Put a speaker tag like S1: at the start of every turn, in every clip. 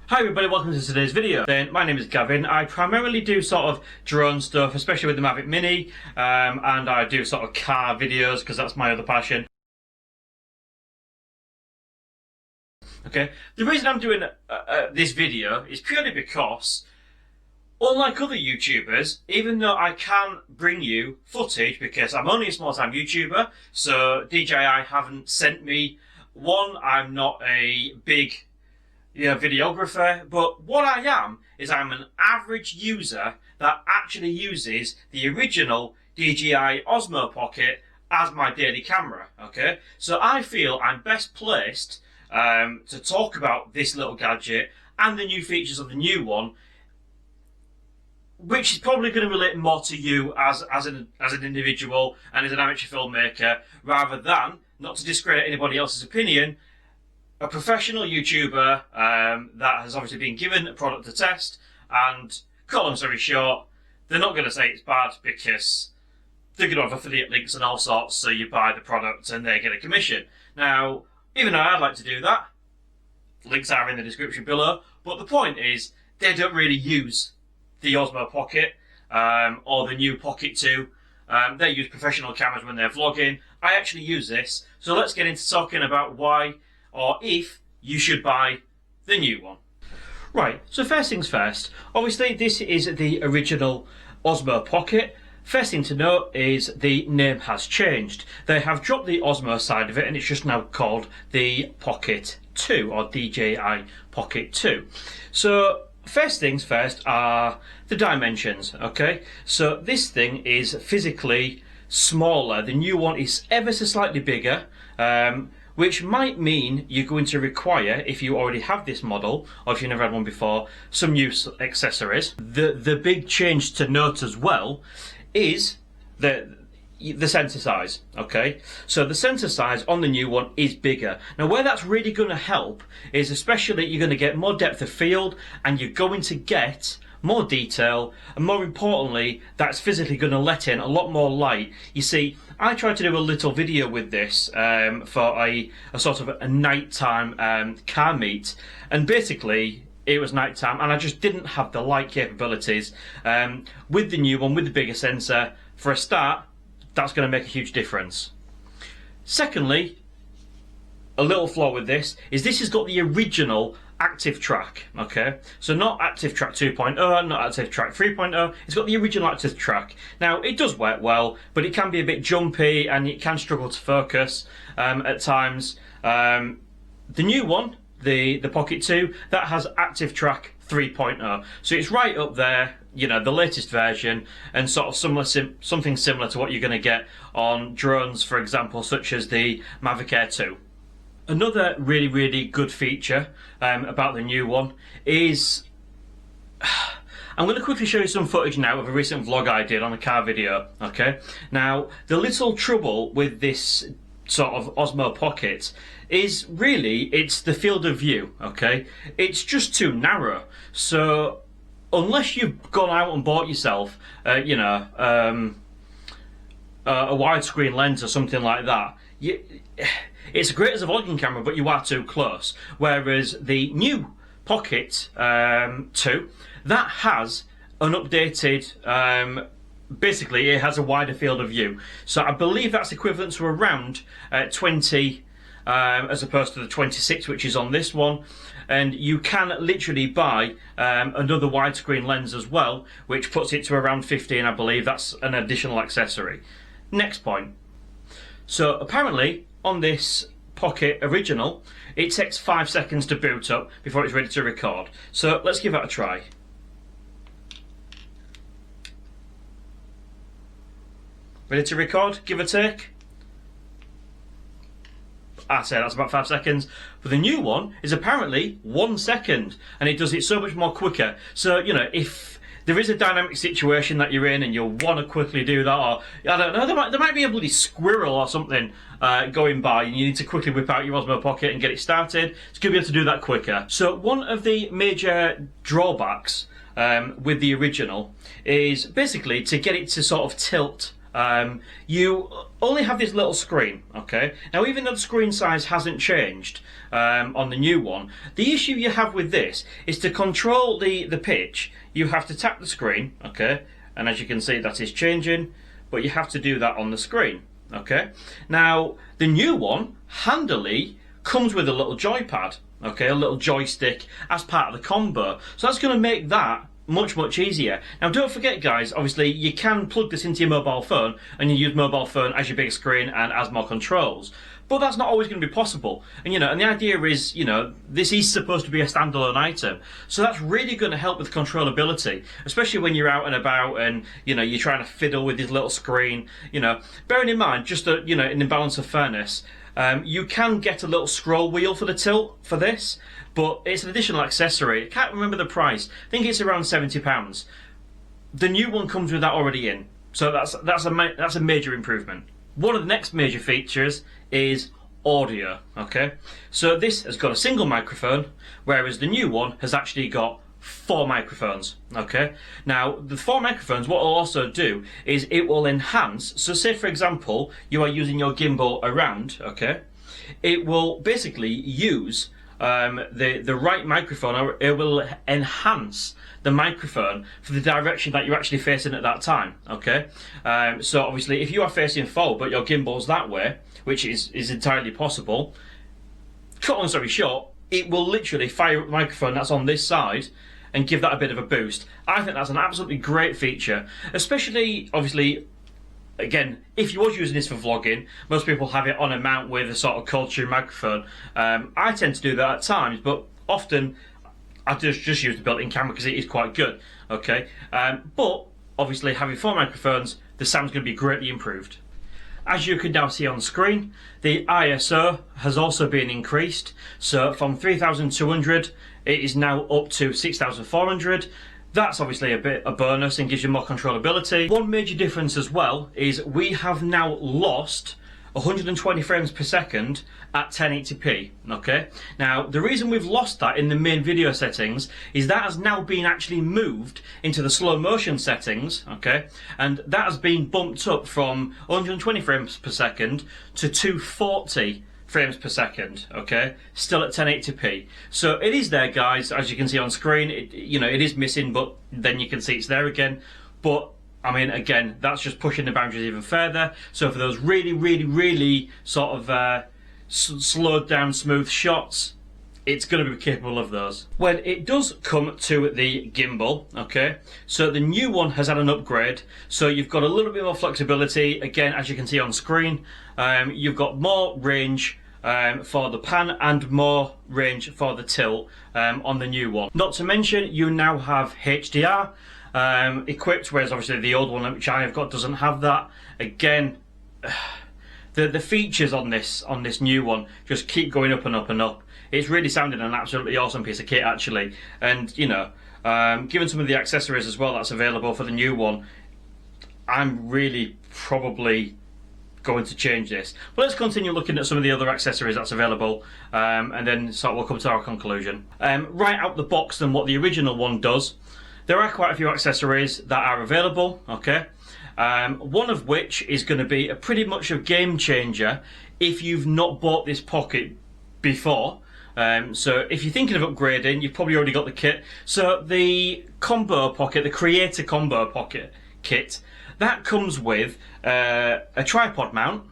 S1: Hi everybody, welcome to today's video. My name is Gavin. I primarily do sort of drone stuff, especially with the Mavic Mini, and I do sort of car videos because that's my other passion. Okay, the reason I'm doing this video is purely because, unlike other YouTubers, even though I can bring you footage because I'm only a small-time YouTuber, so DJI haven't sent me one, I'm not a big videographer, but what I am is I'm an average user that actually uses the original DJI Osmo Pocket as my daily camera, okay? So I feel I'm best placed to talk about this little gadget and the new features of the new one, which is probably going to relate more to you as an individual and as an amateur filmmaker, rather than, not to discredit anybody else's opinion, a professional YouTuber that has obviously been given a product to test, and cut long story short, they're not going to say it's bad because they're going to have affiliate links and all sorts, so you buy the product and they get a commission. Now, even though I'd like to do that, links are in the description below, but the point is, they don't really use the Osmo Pocket or the new Pocket 2. They use professional cameras when they're vlogging. I actually use this, so let's get into talking about why or if you should buy the new one. Right, so first things first, obviously this is the original Osmo Pocket. First thing to note is the name has changed. They have dropped the Osmo side of it and it's just now called the Pocket 2 or DJI Pocket 2. So first things first are the dimensions, okay? So this thing is physically smaller. The new one is ever so slightly bigger, which might mean you're going to require, if you already have this model, or if you've never had one before, some new accessories. The big change to note as well is the sensor size, okay? So the sensor size on the new one is bigger. Now where that's really going to help is especially you're going to get more depth of field and you're going to get more detail, and more importantly, that's physically going to let in a lot more light. You see, I tried to do a little video with this for a sort of a nighttime car meet, and basically it was nighttime and I just didn't have the light capabilities. With the new one, with the bigger sensor, for a start, that's going to make a huge difference. Secondly, a little flaw with this has got the original activetrack, okay? So not activetrack 2.0, not activetrack 3.0, it's got the original activetrack. Now it does work well, but it can be a bit jumpy and it can struggle to focus at times. The new one, the Pocket 2, that has activetrack 3.0, so it's right up there, you know, the latest version, and sort of something similar to what you're going to get on drones, for example, such as the Mavic Air 2. Another really good feature about the new one is, I'm going to quickly show you some footage now of a recent vlog I did on a car video, okay? Now, the little trouble with this sort of Osmo Pocket is really, it's the field of view, okay? It's just too narrow. So, unless you've gone out and bought yourself, a widescreen lens or something like that, it's great as a vlogging camera, but you are too close. Whereas the new Pocket 2, that has an updated, basically it has a wider field of view. So I believe that's equivalent to around 20 as opposed to the 26 which is on this one. And you can literally buy another widescreen lens as well, which puts it to around 15, I believe. That's an additional accessory. Next point. So apparently on this Pocket original, it takes 5 seconds to boot up before it's ready to record. So let's give that a try. Ready to record, give or take? I say that's about 5 seconds. But the new one is apparently 1 second, and it does it so much more quicker. So, you know, if there is a dynamic situation that you're in and you'll want to quickly do that, or I don't know, there might be a bloody squirrel or something going by and you need to quickly whip out your Osmo Pocket and get it started, it's going to be able to do that quicker. So one of the major drawbacks with the original is basically to get it to sort of tilt you only have this little screen, okay? Now, even though the screen size hasn't changed on the new one, the issue you have with this is to control the pitch, you have to tap the screen, okay? And as you can see, that is changing, but you have to do that on the screen, okay? Now, the new one, handily, comes with a little joypad, okay? A little joystick as part of the combo. So that's going to make that much easier. Now, don't forget, guys, obviously you can plug this into your mobile phone and you use mobile phone as your big screen and as more controls, but that's not always going to be possible. And and the idea is, this is supposed to be a standalone item, so that's really going to help with controllability, especially when you're out and about and you're trying to fiddle with this little screen. Bearing in mind, just in the balance of fairness, you can get a little scroll wheel for the tilt for this, but it's an additional accessory. I can't remember the price. I think it's around £70. The new one comes with that already in, so that's a major improvement. One of the next major features is audio. Okay, so this has got a single microphone, whereas the new one has actually got 4 microphones. Okay, now the 4 microphones, what it'll also do is it will enhance. So say for example you are using your gimbal around, okay, it will basically use the right microphone, or it will enhance the microphone for the direction that you're actually facing at that time. Okay, so obviously if you are facing forward but your gimbal's that way, which is entirely possible, cut long story short, it will literally fire up the microphone that's on this side and give that a bit of a boost. I think that's an absolutely great feature, especially obviously, again, if you was using this for vlogging, most people have it on a mount with a sort of cold tune microphone. I tend to do that at times, but often I just use the built-in camera because it is quite good. Okay, but obviously having 4 microphones, the sound's going to be greatly improved. As you can now see on screen, the ISO has also been increased. So from 3200, it is now up to 6400. That's obviously a bonus and gives you more controllability. One major difference as well is we have now lost 120 frames per second at 1080p. Okay, now the reason we've lost that in the main video settings is that has now been actually moved into the slow motion settings. Okay, and that has been bumped up from 120 frames per second to 240 frames per second. Okay, still at 1080p. So it is there, guys, as you can see on screen. It is missing, but then you can see it's there again. But I mean, again, that's just pushing the boundaries even further. So for those really sort of slowed down smooth shots, it's going to be capable of those. When it does come to the gimbal, okay, so the new one has had an upgrade, so you've got a little bit more flexibility. Again, as you can see on screen, you've got more range for the pan and more range for the tilt on the new one. Not to mention, you now have HDR equipped, whereas obviously the old one which I have got doesn't have that. Again, the features on this new one just keep going up and up and up. It's really sounding an absolutely awesome piece of kit, actually. And given some of the accessories as well that's available for the new one, I'm really probably going to change this. But let's continue looking at some of the other accessories that's available, and then we'll come to our conclusion. Right out the box than what the original one does, there are quite a few accessories that are available. Okay, one of which is going to be a pretty much a game changer if you've not bought this Pocket before. So if you're thinking of upgrading, you've probably already got the kit. So the Combo Pocket, the Creator Combo Pocket kit, that comes with a tripod mount.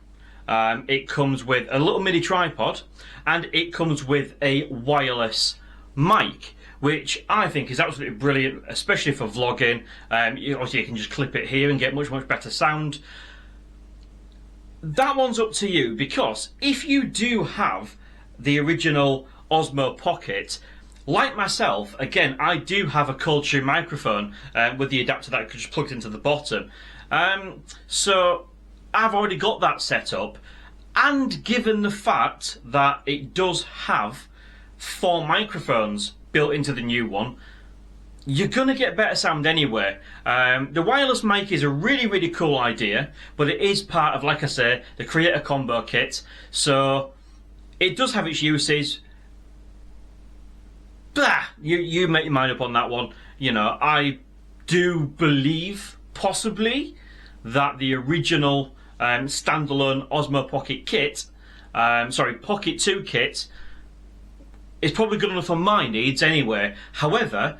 S1: It comes with a little mini tripod, and it comes with a wireless mic, which I think is absolutely brilliant, especially for vlogging. Obviously you can just clip it here and get much better sound. That one's up to you, because if you do have the original Osmo Pocket, like myself, again, I do have a cold tune microphone with the adapter that just plugged into the bottom. So I've already got that set up, and given the fact that it does have 4 microphones built into the new one, you're going to get better sound anyway. The wireless mic is a really cool idea, but it is part of, like I say, the Creator Combo kit, so it does have its uses. Blah! You make your mind up on that one. I do believe, possibly, that the original standalone Osmo Pocket kit, Pocket 2 kit, is probably good enough for my needs anyway. However,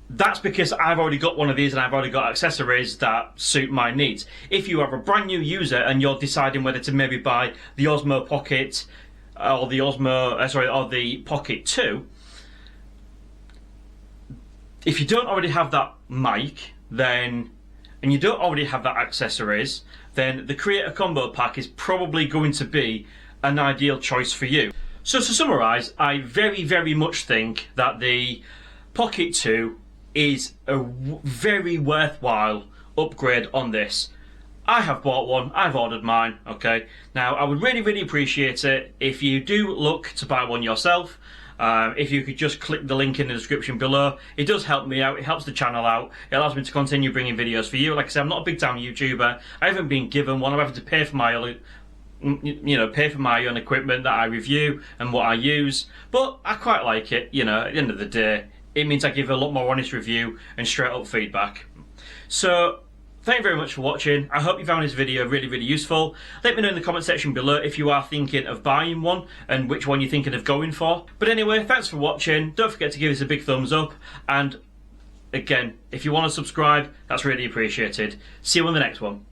S1: that's because I've already got one of these and I've already got accessories that suit my needs. If you are a brand new user and you're deciding whether to maybe buy the Osmo Pocket or the or the Pocket 2, if you don't already have that mic, then, and you don't already have that accessories, then the Creator Combo Pack is probably going to be an ideal choice for you. So to summarise, I very, very much think that the Pocket 2 is a very worthwhile upgrade on this. I have bought one, I've ordered mine, okay? Now, I would really, really appreciate it if you do look to buy one yourself. If you could just click the link in the description below. It does help me out, it helps the channel out, it allows me to continue bringing videos for you. Like I said, I'm not a big time YouTuber, I haven't been given one, I'm having to pay for my own, pay for my own equipment that I review and what I use, but I quite like it. At the end of the day, it means I give a lot more honest review and straight up feedback. So, thank you very much for watching. I hope you found this video really, really useful. Let me know in the comment section below if you are thinking of buying one and which one you're thinking of going for. But anyway, thanks for watching. Don't forget to give us a big thumbs up. And again, if you want to subscribe, that's really appreciated. See you on the next one.